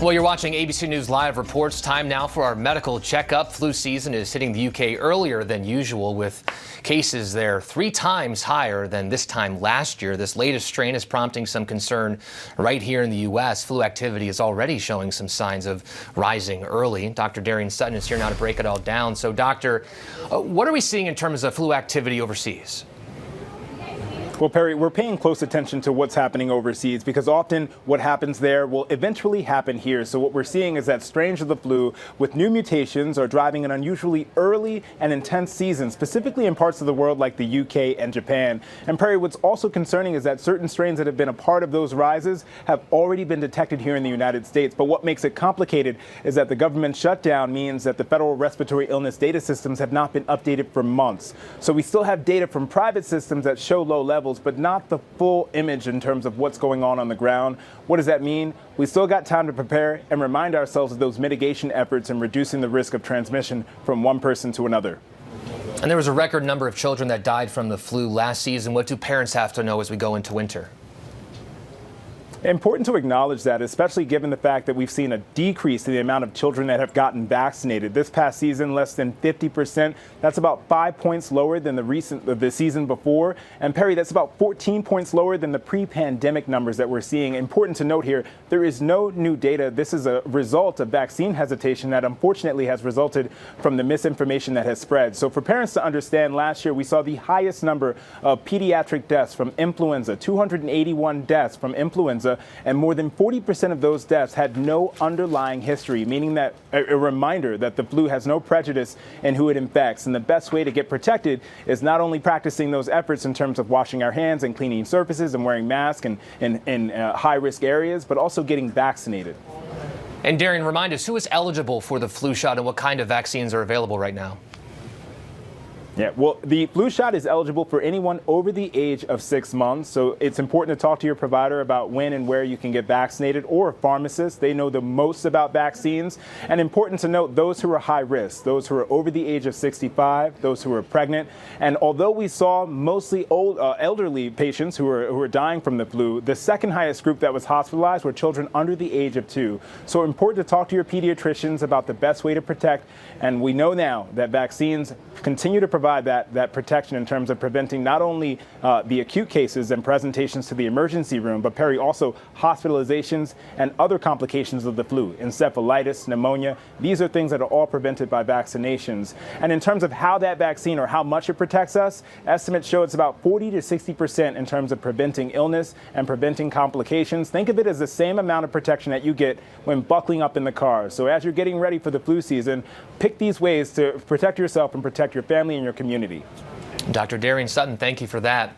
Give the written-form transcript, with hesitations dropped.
Well, you're watching ABC News Live reports. Time now for our medical checkup. Flu season is hitting the UK earlier than usual, with cases there 3 times higher than this time last year. This latest strain is prompting some concern right here in the U.S. Flu activity is already showing some signs of rising early. Dr. Darien Sutton is here now to break it all down. So, Doctor, what are we seeing in terms of flu activity overseas? Well, Perry, we're paying close attention to what's happening overseas because often what happens there will eventually happen here. So what we're seeing is that strains of the flu with new mutations are driving an unusually early and intense season, specifically in parts of the world like the UK and Japan. And Perry, what's also concerning is that certain strains that have been a part of those rises have already been detected here in the United States. But what makes it complicated is that the government shutdown means that the federal respiratory illness data systems have not been updated for months. So we still have data from private systems that show low levels, but not the full image in terms of what's going on the ground. What does that mean? We still got time to prepare and remind ourselves of those mitigation efforts in reducing the risk of transmission from one person to another. And there was a record number of children that died from the flu last season. What do parents have to know as we go into winter? Important to acknowledge that, especially given the fact that we've seen a decrease in the amount of children that have gotten vaccinated. This past season, less than 50%. That's about 5 points lower than the season before. And Perry, that's about 14 points lower than the pre-pandemic numbers that we're seeing. Important to note here, there is no new data. This is a result of vaccine hesitation that unfortunately has resulted from the misinformation that has spread. So for parents to understand, last year we saw the highest number of pediatric deaths from influenza, 281 deaths from influenza. And more than 40% of those deaths had no underlying history, meaning that a reminder that the flu has no prejudice in who it infects. And the best way to get protected is not only practicing those efforts in terms of washing our hands and cleaning surfaces and wearing masks in high-risk areas, but also getting vaccinated. And Darien, remind us, who is eligible for the flu shot and what kind of vaccines are available right now? Yeah, well, the flu shot is eligible for anyone over the age of 6 months. So it's important to talk to your provider about when and where you can get vaccinated, or a pharmacist. They know the most about vaccines. And important to note, those who are high risk, those who are over the age of 65, those who are pregnant. And although we saw mostly elderly patients who are dying from the flu, the second highest group that was hospitalized were children under the age of 2. So important to talk to your pediatricians about the best way to protect. And we know now that vaccines continue to provide that protection in terms of preventing not only the acute cases and presentations to the emergency room, but Perry, also hospitalizations and other complications of the flu, encephalitis, pneumonia. These are things that are all prevented by vaccinations. And in terms of how that vaccine or how much it protects us, estimates show it's about 40 to 60% in terms of preventing illness and preventing complications. Think of it as the same amount of protection that you get when buckling up in the car. So as you're getting ready for the flu season, pick these ways to protect yourself and protect your family and your community. Dr. Darien Sutton, thank you for that.